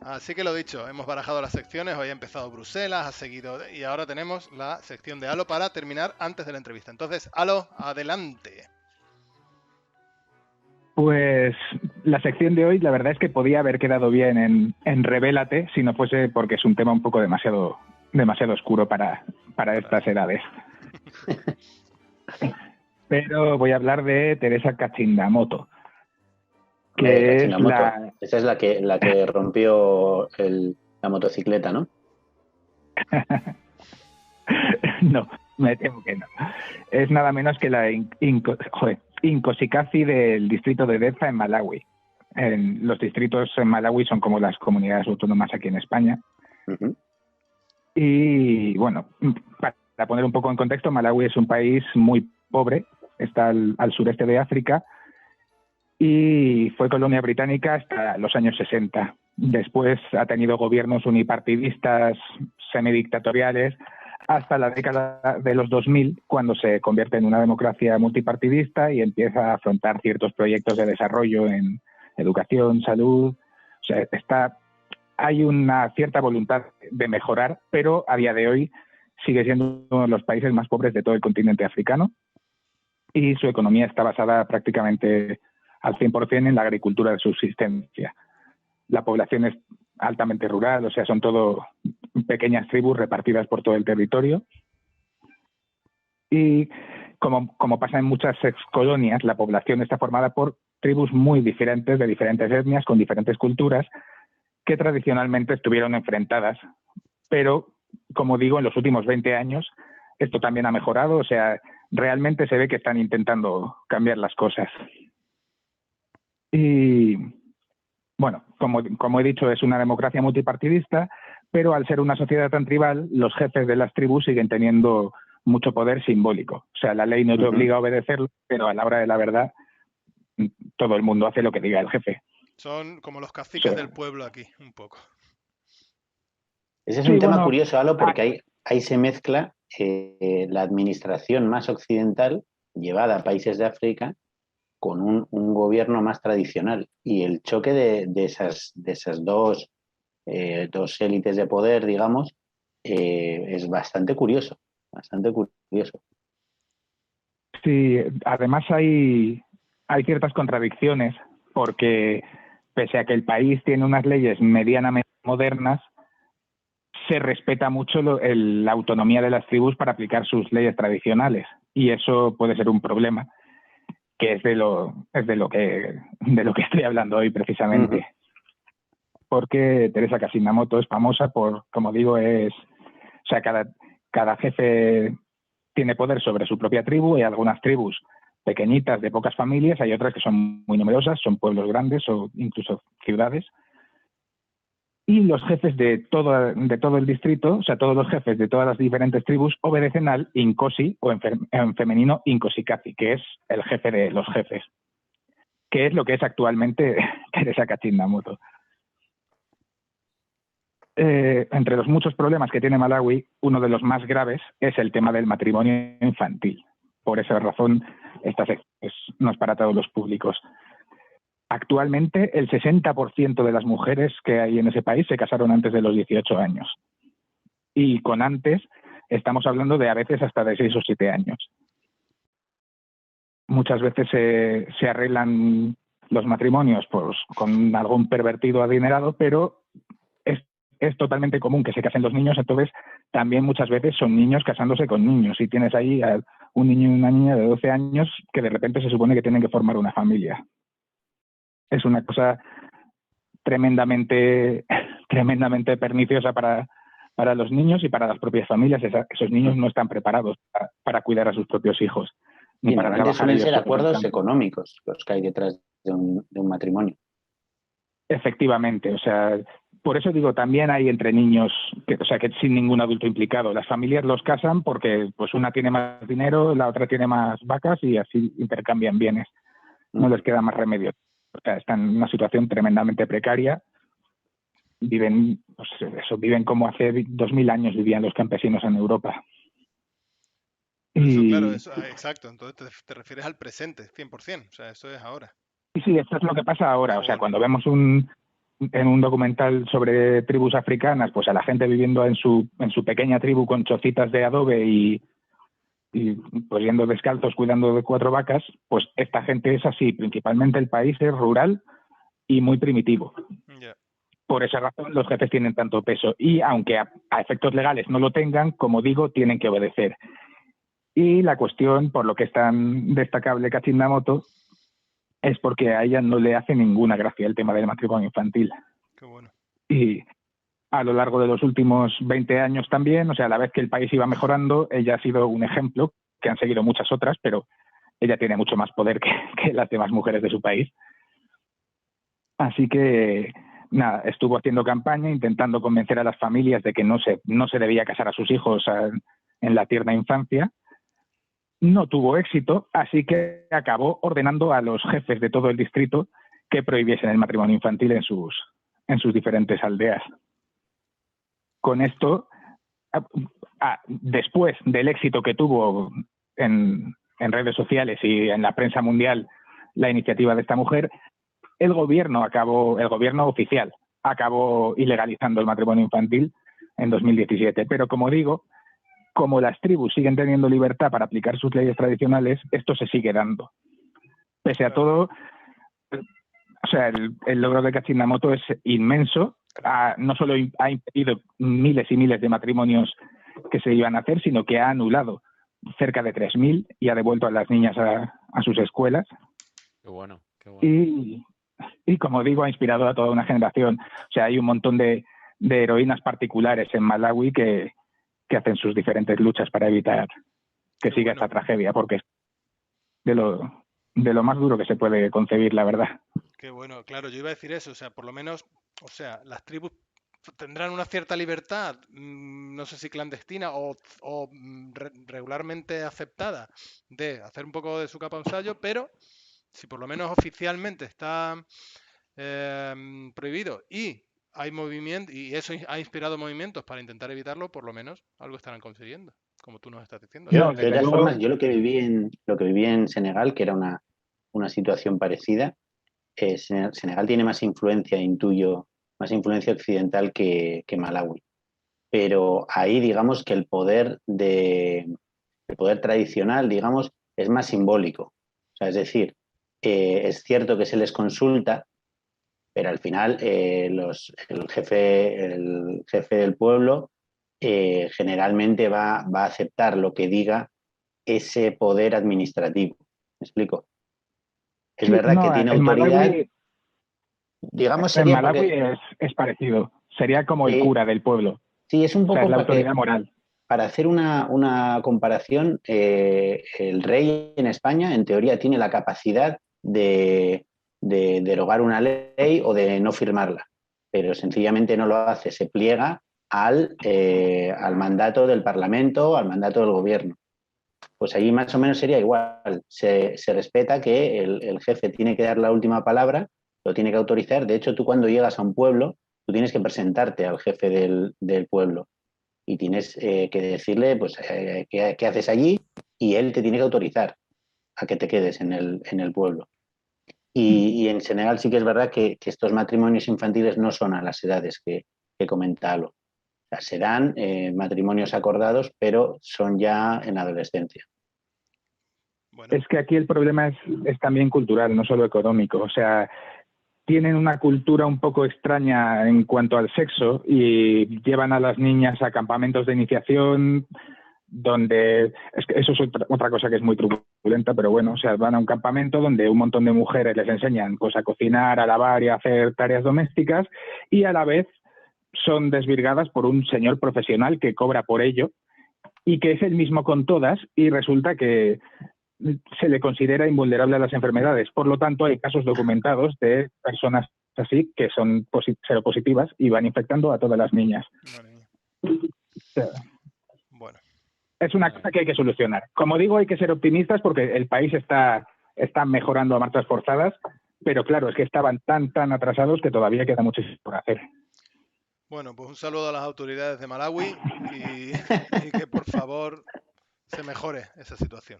Así que lo dicho, hemos barajado las secciones, hoy ha empezado Bruselas, ha seguido y ahora tenemos la sección de Halo para terminar antes de la entrevista. Entonces, Halo, adelante. Pues la sección de hoy, la verdad es que podía haber quedado bien en Revélate, si no fuese porque es un tema un poco demasiado oscuro para estas edades. Pero voy a hablar de Teresa Cachindamoto, que es la... Esa es la que rompió la motocicleta, ¿no? No, me temo que no. Es nada menos que la Inkosikasi del distrito de Dedza en Malawi. Los distritos en Malawi son como las comunidades autónomas aquí en España. Uh-huh. Y bueno, para poner un poco en contexto, Malawi es un país muy pobre, está al sureste de África y fue colonia británica hasta los años 60. Después ha tenido gobiernos unipartidistas, semidictatoriales, hasta la década de los 2000, cuando se convierte en una democracia multipartidista y empieza a afrontar ciertos proyectos de desarrollo en educación, salud. O sea, hay una cierta voluntad de mejorar, pero a día de hoy sigue siendo uno de los países más pobres de todo el continente africano y su economía está basada prácticamente al 100% en la agricultura de subsistencia. La población es altamente rural, o sea, son todo pequeñas tribus repartidas por todo el territorio. Y como pasa en muchas excolonias, la población está formada por tribus muy diferentes, de diferentes etnias, con diferentes culturas, que tradicionalmente estuvieron enfrentadas. Pero, como digo, en los últimos 20 años esto también ha mejorado, o sea, realmente se ve que están intentando cambiar las cosas. Y bueno, como he dicho, es una democracia multipartidista, pero al ser una sociedad tan tribal, los jefes de las tribus siguen teniendo mucho poder simbólico. O sea, la ley no te obliga a obedecerlo, pero a la hora de la verdad, todo el mundo hace lo que diga el jefe. Son como los caciques del pueblo aquí, un poco. Ese es un tema curioso, Alo, porque ahí se mezcla la administración más occidental, llevada a países de África, con un gobierno más tradicional. Y el choque de esas dos élites de poder, digamos, es bastante curioso, bastante curioso. Sí, además hay ciertas contradicciones, porque pese a que el país tiene unas leyes medianamente modernas, se respeta mucho la autonomía de las tribus para aplicar sus leyes tradicionales, y eso puede ser un problema, que es de lo que estoy hablando hoy precisamente. Uh-huh. Porque Teresa Cachindamoto es famosa por, como digo, o sea, cada jefe tiene poder sobre su propia tribu. Hay algunas tribus pequeñitas de pocas familias, hay otras que son muy numerosas, son pueblos grandes o incluso ciudades. Y los jefes de todo el distrito, o sea, todos los jefes de todas las diferentes tribus, obedecen al Inkosi, o en femenino Inkosikasi, que es el jefe de los jefes, que es lo que es actualmente Teresa Cachindamoto. Entre los muchos problemas que tiene Malawi, uno de los más graves es el tema del matrimonio infantil. Por esa razón, esta sección no es para todos los públicos. Actualmente, el 60% de las mujeres que hay en ese país se casaron antes de los 18 años. Y con antes, estamos hablando de a veces hasta de 6 o 7 años. Muchas veces se arreglan los matrimonios pues, con algún pervertido adinerado, pero es totalmente común que se casen los niños, entonces también muchas veces son niños casándose con niños. Y tienes ahí a un niño y una niña de 12 años que de repente se supone que tienen que formar una familia. Es una cosa tremendamente perniciosa para los niños y para las propias familias. Esos niños no están preparados para cuidar a sus propios hijos. Ni para trabajar. Suelen ser acuerdos económicos los que hay detrás de un matrimonio. Efectivamente, o sea, por eso digo, también hay entre niños, que sin ningún adulto implicado. Las familias los casan porque pues una tiene más dinero, la otra tiene más vacas y así intercambian bienes. No les queda más remedio. O sea, están en una situación tremendamente precaria. Viven como hace 2000 años vivían los campesinos en Europa. Eso, claro, exacto. Entonces te refieres al presente, 100%. O sea, eso es ahora. Sí, esto es lo que pasa ahora. Joder. O sea, cuando vemos un en un documental sobre tribus africanas, pues a la gente viviendo en su pequeña tribu con chocitas de adobe y pues yendo descalzos cuidando de 4 vacas, pues esta gente es así. Principalmente el país es rural y muy primitivo. Yeah. Por esa razón los jefes tienen tanto peso y aunque a efectos legales no lo tengan, como digo, tienen que obedecer. Y la cuestión, por lo que es tan destacable Kachindamoto, es porque a ella no le hace ninguna gracia el tema del matrimonio infantil. Qué bueno. Y a lo largo de los últimos 20 años también, o sea, a la vez que el país iba mejorando, ella ha sido un ejemplo, que han seguido muchas otras, pero ella tiene mucho más poder que las demás mujeres de su país. Así que, nada, estuvo haciendo campaña, intentando convencer a las familias de que no se debía casar a sus hijos en la tierna infancia. No tuvo éxito, así que acabó ordenando a los jefes de todo el distrito que prohibiesen el matrimonio infantil en sus diferentes aldeas. Con esto, después del éxito que tuvo en redes sociales y en la prensa mundial la iniciativa de esta mujer, el gobierno oficial acabó ilegalizando el matrimonio infantil en 2017. Pero como digo, como las tribus siguen teniendo libertad para aplicar sus leyes tradicionales, esto se sigue dando. Pese a todo, o sea, el logro de Kachindamoto es inmenso. No solo ha impedido miles y miles de matrimonios que se iban a hacer, sino que ha anulado cerca de 3.000 y ha devuelto a las niñas a sus escuelas. Qué bueno, qué bueno. Y como digo, ha inspirado a toda una generación. O sea, hay un montón de heroínas particulares en Malawi que hacen sus diferentes luchas para evitar que siga esta tragedia, porque es de lo más duro que se puede concebir, la verdad. Qué bueno, claro, yo iba a decir eso, o sea, por lo menos, o sea, las tribus tendrán una cierta libertad, no sé si clandestina o regularmente aceptada, de hacer un poco de su capa un sallo, pero si por lo menos oficialmente está prohibido y hay movimiento y eso ha inspirado movimientos para intentar evitarlo, por lo menos algo estarán consiguiendo, como tú nos estás diciendo. De todas formas, yo lo que viví en Senegal, que era una situación parecida, Senegal tiene más influencia, intuyo, más influencia occidental que Malawi. Pero ahí, digamos que el poder tradicional, digamos, es más simbólico. O sea, es decir, es cierto que se les consulta, pero al final el jefe del pueblo generalmente va a aceptar lo que diga ese poder administrativo. ¿Me explico? Es verdad que tiene autoridad. Malawi, digamos, sería en Malawi es parecido. Sería como el cura del pueblo. Sí, es un poco, o sea, es la autoridad moral. Para hacer una comparación, el rey en España, en teoría, tiene la capacidad de derogar una ley o de no firmarla, pero sencillamente no lo hace, se pliega al mandato del Parlamento, al mandato del gobierno. Pues allí más o menos sería igual. Se respeta que el jefe tiene que dar la última palabra, lo tiene que autorizar. De hecho, tú cuando llegas a un pueblo, tú tienes que presentarte al jefe del pueblo y tienes que decirle pues, qué haces allí y él te tiene que autorizar a que te quedes en el pueblo. Y en Senegal sí que es verdad que estos matrimonios infantiles no son a las edades que comenta Alo. O sea, se dan matrimonios acordados, pero son ya en la adolescencia. Bueno. Es que aquí el problema es también cultural, no solo económico. O sea, tienen una cultura un poco extraña en cuanto al sexo y llevan a las niñas a campamentos de iniciación donde es que eso es otra cosa que es muy truculenta, pero bueno, o sea, van a un campamento donde un montón de mujeres les enseñan pues a cocinar, a lavar y a hacer tareas domésticas y a la vez son desvirgadas por un señor profesional que cobra por ello y que es el mismo con todas y resulta que se le considera invulnerable a las enfermedades. Por lo tanto, hay casos documentados de personas así que son seropositivas y van infectando a todas las niñas. Bueno. Es una cosa que hay que solucionar. Como digo, hay que ser optimistas porque el país está mejorando a marchas forzadas, pero claro, es que estaban tan atrasados que todavía queda muchísimo por hacer. Bueno, pues un saludo a las autoridades de Malawi y que por favor se mejore esa situación.